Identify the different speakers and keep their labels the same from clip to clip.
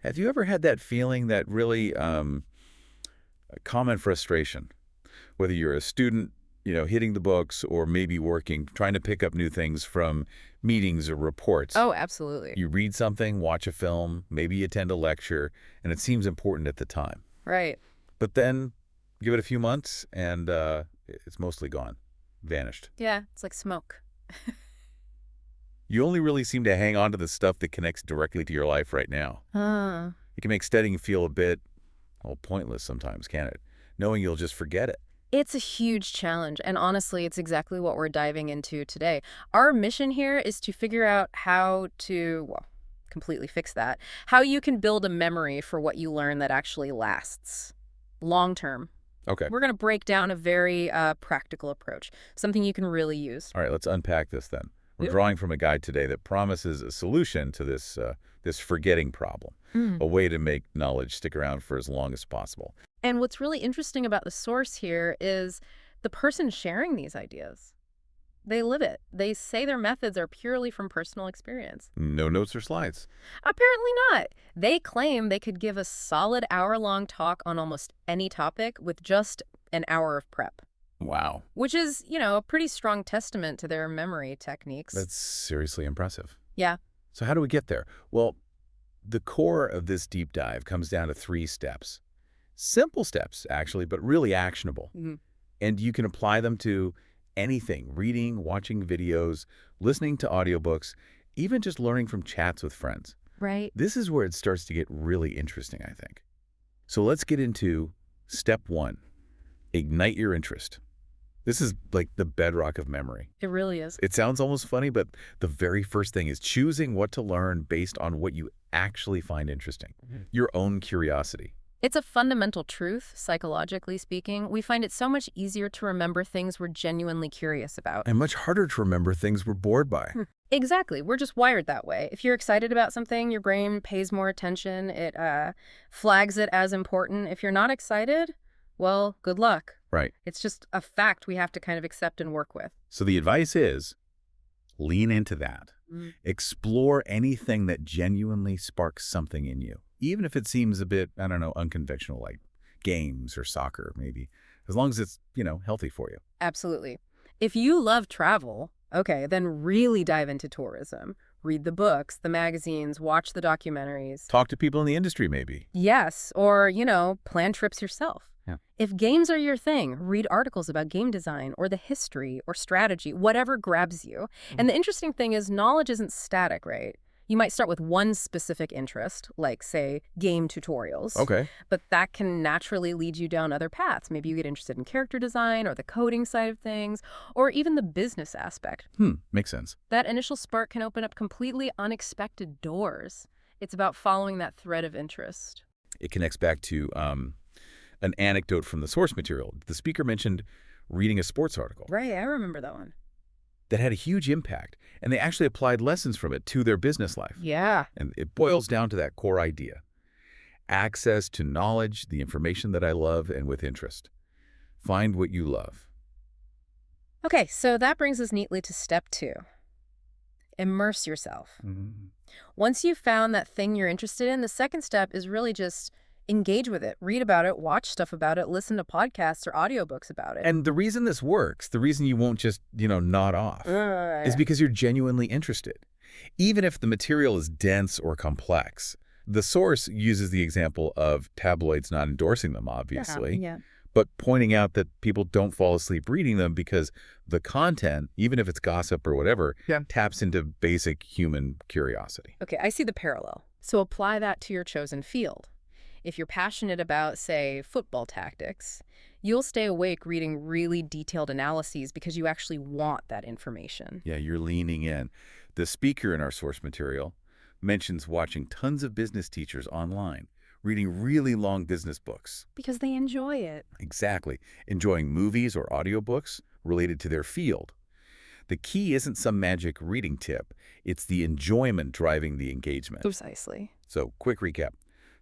Speaker 1: Have you ever had that feeling, that really common frustration, whether you're a student, hitting the books, or maybe working, trying to pick up new things from meetings or reports?
Speaker 2: Oh, absolutely.
Speaker 1: You read something, watch a film, maybe attend a lecture, and it seems important at the time.
Speaker 2: Right.
Speaker 1: But then give it a few months, and it's mostly gone, vanished.
Speaker 2: Yeah, it's like smoke.
Speaker 1: You only really seem to hang on to the stuff that connects directly to your life right now.
Speaker 2: Uh,
Speaker 1: It can make studying feel a bit, well, pointless sometimes, can't it? Knowing you'll just forget it.
Speaker 2: it's a huge challenge, and honestly, it's exactly what we're diving into today. Our mission here is to figure out how to, well, completely fix that, how you can build a memory for what you learn that actually lasts long term.
Speaker 1: Okay.
Speaker 2: We're going to break down a very practical approach, something you can really use.
Speaker 1: All right, let's unpack this then. We're
Speaker 2: Yep.
Speaker 1: drawing from a guide today that promises a solution to this forgetting problem,
Speaker 2: Mm.
Speaker 1: a way to make knowledge stick around for as long as possible.
Speaker 2: And what's really interesting about the source here is the person sharing these ideas. They live it. They say their methods are purely from personal experience.
Speaker 1: No notes or slides.
Speaker 2: Apparently not. They claim they could give a solid hour-long talk on almost any topic with just an hour of prep,
Speaker 1: Wow,
Speaker 2: which is, a pretty strong testament to their memory techniques.
Speaker 1: that's seriously impressive.
Speaker 2: Yeah.
Speaker 1: So how do we get there? Well, the core of this deep dive comes down to 3 steps. Simple steps, actually, but really actionable.
Speaker 2: Mhm.
Speaker 1: And you can apply them to anything: reading, watching videos, listening to audiobooks, even just learning from chats with friends.
Speaker 2: Right.
Speaker 1: This is where it starts to get really interesting, I think. So let's get into step 1, ignite your interest. This is like the bedrock of memory.
Speaker 2: It really is.
Speaker 1: It sounds almost funny, but the very first thing is choosing what to learn based on what you actually find interesting, your own curiosity.
Speaker 2: It's a fundamental truth, psychologically speaking. We find it so much easier to remember things we're genuinely curious about.
Speaker 1: And much harder to remember things we're bored by.
Speaker 2: Exactly. We're just wired that way. If you're excited about something, your brain pays more attention. It flags it as important. If you're not excited, well, good luck.
Speaker 1: Right.
Speaker 2: It's just a fact we have to kind of accept and work with.
Speaker 1: So the advice is lean into that.
Speaker 2: Mm.
Speaker 1: Explore anything that genuinely sparks something in you, even if it seems a bit, I don't know, unconventional, like games or soccer, maybe, as long as it's, healthy for you.
Speaker 2: Absolutely. If you love travel, okay, then really dive into tourism. Read the books, the magazines, watch the documentaries.
Speaker 1: Talk to people in the industry, maybe.
Speaker 2: Yes, or, plan trips yourself.
Speaker 1: Yeah.
Speaker 2: If games are your thing, read articles about game design or the history or strategy, whatever grabs you. And the interesting thing is knowledge isn't static, right? You might start with one specific interest, like, say, game tutorials.
Speaker 1: Okay.
Speaker 2: But that can naturally lead you down other paths. Maybe you get interested in character design or the coding side of things, or even the business aspect.
Speaker 1: Makes sense.
Speaker 2: That initial spark can open up completely unexpected doors. It's about following that thread of interest.
Speaker 1: It connects back to an anecdote from the source material. The speaker mentioned reading a sports article
Speaker 2: Right, I remember that one.
Speaker 1: that had a huge impact, and they actually applied lessons from it to their business life.
Speaker 2: Yeah.
Speaker 1: And it boils down to that core idea: access to knowledge, the information that I love, and with interest. Find what you love.
Speaker 2: Okay, so that brings us neatly to step 2. Immerse yourself. Once you've found that thing you're interested in, the second step is really just engage with it. Read about it, watch stuff about it, listen to podcasts or audiobooks about it.
Speaker 1: And the reason this works, the reason you won't just, nod off, is because you're genuinely interested. Even if the material is dense or complex. The source uses the example of tabloids not endorsing them, obviously,
Speaker 2: Yeah.
Speaker 1: but pointing out that people don't fall asleep reading them because the content, even if it's gossip or whatever, taps into basic human curiosity.
Speaker 2: Okay, I see the parallel. So apply that to your chosen field. If you're passionate about, say, football tactics, you'll stay awake reading really detailed analyses because you actually want that information.
Speaker 1: Yeah, you're leaning in. The speaker in our source material mentions watching tons of business teachers online, reading really long business books.
Speaker 2: Because they enjoy it.
Speaker 1: Exactly. Enjoying movies or audiobooks related to their field. The key isn't some magic reading tip. It's the enjoyment driving the engagement.
Speaker 2: Precisely.
Speaker 1: So, quick recap.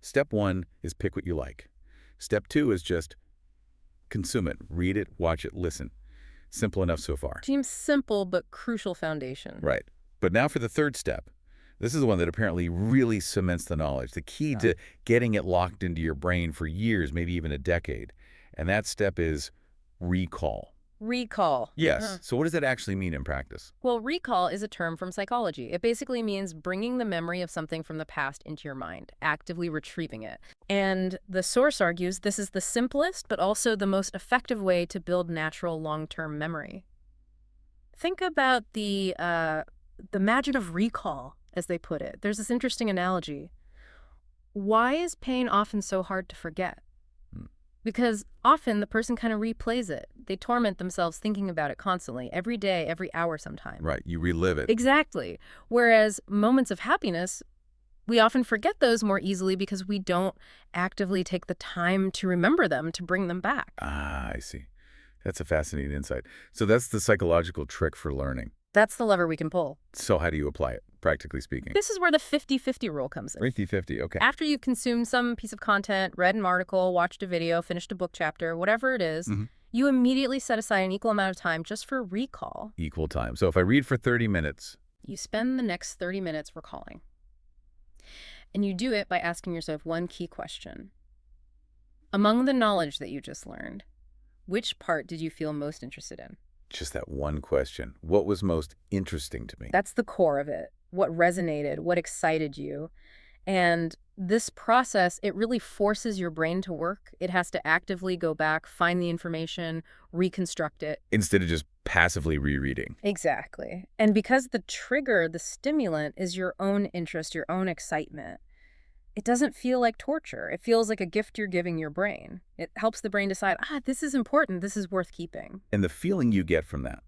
Speaker 1: Step 1 is pick what you like. Step 2 is just consume it. Read it, watch it, listen. Simple enough so far.
Speaker 2: Seems simple but crucial foundation.
Speaker 1: Right. But now for the third step. This is the one that apparently really cements the knowledge, the key to getting it locked into your brain for years, maybe even a decade. And that step is recall.
Speaker 2: Recall.
Speaker 1: Yes. So what does that actually mean in practice?
Speaker 2: Well, recall is a term from psychology. It basically means bringing the memory of something from the past into your mind, actively retrieving it. And the source argues this is the simplest, but also the most effective way to build natural long-term memory. Think about the magic of recall, as they put it. There's this interesting analogy. Why is pain often so hard to forget? Because often the person kind of replays it. They torment themselves thinking about it constantly, every day, every hour sometimes.
Speaker 1: Right. You relive it.
Speaker 2: Exactly. Whereas moments of happiness, we often forget those more easily because we don't actively take the time to remember them, to bring them back.
Speaker 1: Ah, I see. That's a fascinating insight. So that's the psychological trick for learning.
Speaker 2: That's the lever we can pull.
Speaker 1: So how do you apply it, practically speaking?
Speaker 2: This is where the 50-50 rule comes in.
Speaker 1: 50-50, okay.
Speaker 2: After you've consumed some piece of content, read an article, watched a video, finished a book chapter, whatever it is, you immediately set aside an equal amount of time just for recall.
Speaker 1: Equal time. So if I read for 30 minutes...
Speaker 2: You spend the next 30 minutes recalling. And you do it by asking yourself one key question. Among the knowledge that you just learned, which part did you feel most interested in?
Speaker 1: Just that one question. What was most interesting to me?
Speaker 2: That's the core of it. What resonated, what excited you. And this process, it really forces your brain to work. It has to actively go back, find the information, reconstruct it.
Speaker 1: Instead of just passively rereading.
Speaker 2: Exactly. And because the trigger, the stimulant, is your own interest, your own excitement, it doesn't feel like torture. It feels like a gift you're giving your brain. It helps the brain decide, this is important, this is worth keeping.
Speaker 1: And the feeling you get from that,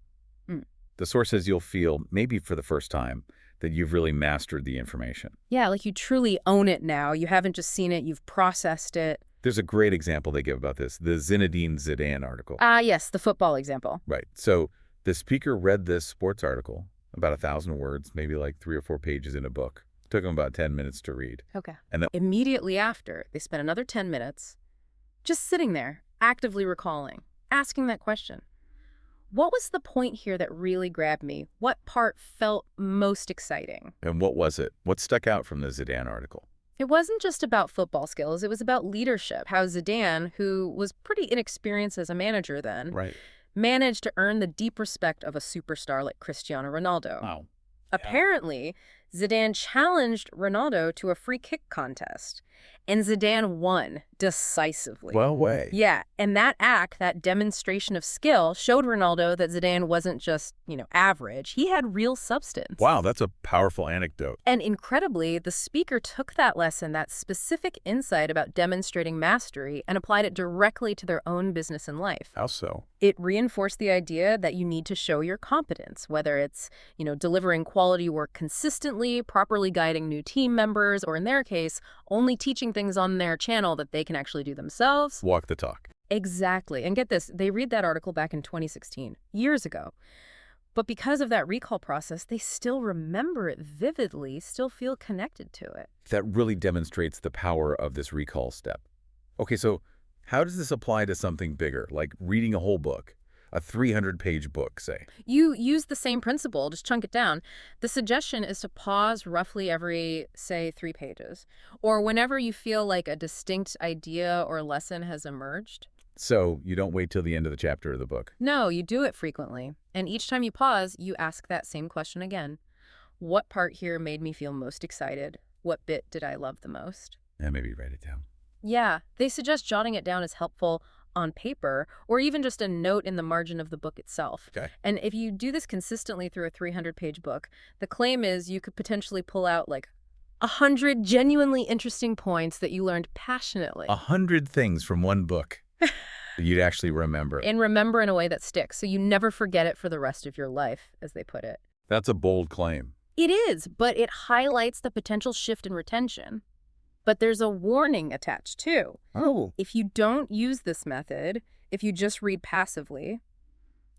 Speaker 1: the source says you'll feel, maybe for the first time, that you've really mastered the information.
Speaker 2: Yeah, like you truly own it now. You haven't just seen it, you've processed it.
Speaker 1: There's a great example they give about this, the Zinedine Zidane article.
Speaker 2: Yes, the football example.
Speaker 1: Right. So the speaker read this sports article, about 1,000 words, maybe like 3 or 4 pages in a book. Took him about 10 minutes to read.
Speaker 2: Okay.
Speaker 1: And then
Speaker 2: immediately after, they spent another 10 minutes just sitting there, actively recalling, asking that question. What was the point here that really grabbed me? What part felt most exciting?
Speaker 1: And what was it? What stuck out from the Zidane article?
Speaker 2: It wasn't just about football skills. It was about leadership, how Zidane, who was pretty inexperienced as a manager then, managed to earn the deep respect of a superstar like Cristiano Ronaldo.
Speaker 1: Wow.
Speaker 2: Apparently, Zidane challenged Ronaldo to a free kick contest, and Zidane won decisively.
Speaker 1: Well, way.
Speaker 2: Yeah, and that act, that demonstration of skill, showed Ronaldo that Zidane wasn't just, average. He had real substance.
Speaker 1: Wow, that's a powerful anecdote.
Speaker 2: And incredibly, the speaker took that lesson, that specific insight about demonstrating mastery, and applied it directly to their own business and life.
Speaker 1: How so?
Speaker 2: It reinforced the idea that you need to show your competence, whether it's, delivering quality work consistently, properly guiding new team members, or in their case, only teaching things on their channel that they can actually do themselves.
Speaker 1: Walk the talk.
Speaker 2: Exactly. And get this, they read that article back in 2016, years ago. But because of that recall process, they still remember it vividly, still feel connected to it.
Speaker 1: That really demonstrates the power of this recall step. Okay, so how does this apply to something bigger, like reading a whole book? A 300-page book, say.
Speaker 2: You use the same principle, just chunk it down. The suggestion is to pause roughly every, say, 3 pages, or whenever you feel like a distinct idea or lesson has emerged.
Speaker 1: So you don't wait till the end of the chapter of the book?
Speaker 2: No, you do it frequently. And each time you pause, you ask that same question again. What part here made me feel most excited? What bit did I love the most?
Speaker 1: And maybe write it down.
Speaker 2: Yeah, they suggest jotting it down is helpful on paper, or even just a note in the margin of the book itself.
Speaker 1: Okay.
Speaker 2: And if you do this consistently through a 300-page book, the claim is you could potentially pull out like 100 genuinely interesting points that you learned passionately.
Speaker 1: 100 things from one book that you'd actually remember.
Speaker 2: And remember in a way that sticks, so you never forget it for the rest of your life, as they put it.
Speaker 1: That's a bold claim.
Speaker 2: It is, but it highlights the potential shift in retention. But there's a warning attached, too.
Speaker 1: Oh.
Speaker 2: If you don't use this method, if you just read passively,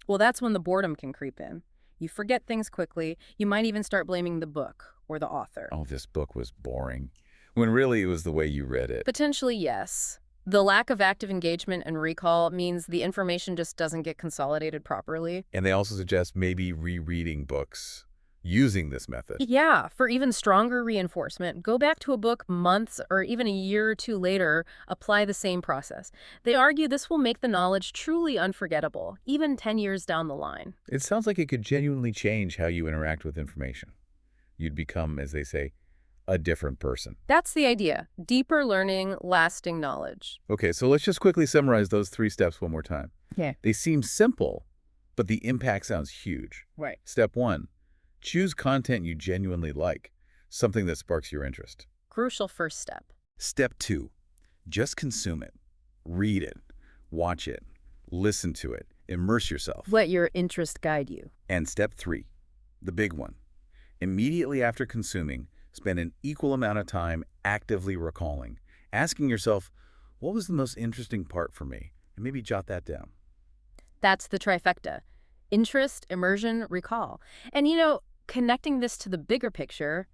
Speaker 2: well, that's when the boredom can creep in. You forget things quickly. You might even start blaming the book or the author.
Speaker 1: Oh, this book was boring. When really it was the way you read it.
Speaker 2: Potentially, yes. The lack of active engagement and recall means the information just doesn't get consolidated properly.
Speaker 1: And they also suggest maybe rereading books using this method.
Speaker 2: Yeah, for even stronger reinforcement, go back to a book months or even a year or two later, apply the same process. They argue this will make the knowledge truly unforgettable, even 10 years down the line.
Speaker 1: It sounds like it could genuinely change how you interact with information. You'd become, as they say, a different person.
Speaker 2: That's the idea. Deeper learning, lasting knowledge.
Speaker 1: Okay, so let's just quickly summarize those 3 steps one more time.
Speaker 2: Yeah.
Speaker 1: They seem simple, but the impact sounds huge.
Speaker 2: Right.
Speaker 1: Step 1, choose content you genuinely like, something that sparks your interest.
Speaker 2: Crucial first step.
Speaker 1: Step 2, just consume it. Read it, watch it, listen to it, immerse yourself.
Speaker 2: Let your interest guide you.
Speaker 1: And step 3, the big one. Immediately after consuming, spend an equal amount of time actively recalling, asking yourself, what was the most interesting part for me? And maybe jot that down.
Speaker 2: That's the trifecta. Interest, immersion, recall. And connecting this to the bigger picture,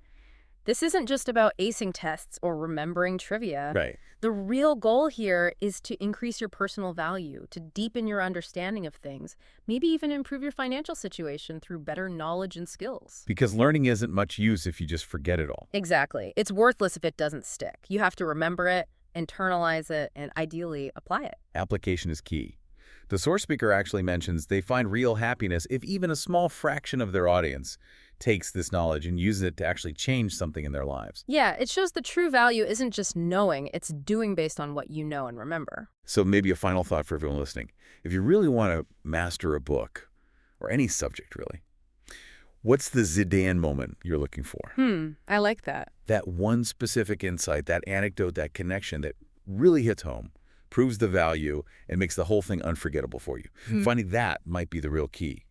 Speaker 2: this isn't just about acing tests or remembering trivia.
Speaker 1: Right.
Speaker 2: The real goal here is to increase your personal value, to deepen your understanding of things, maybe even improve your financial situation through better knowledge and skills.
Speaker 1: Because learning isn't much use if you just forget it all.
Speaker 2: Exactly. It's worthless if it doesn't stick. You have to remember it, internalize it, and ideally apply it.
Speaker 1: Application is key. The source speaker actually mentions they find real happiness if even a small fraction of their audience takes this knowledge and uses it to actually change something in their lives.
Speaker 2: Yeah, it shows the true value isn't just knowing, it's doing based on what you know and remember.
Speaker 1: So maybe a final thought for everyone listening. If you really want to master a book, or any subject really, what's the Zidane moment you're looking for?
Speaker 2: I like that.
Speaker 1: That one specific insight, that anecdote, that connection that really hits home, proves the value, and makes the whole thing unforgettable for you. Finding that might be the real key.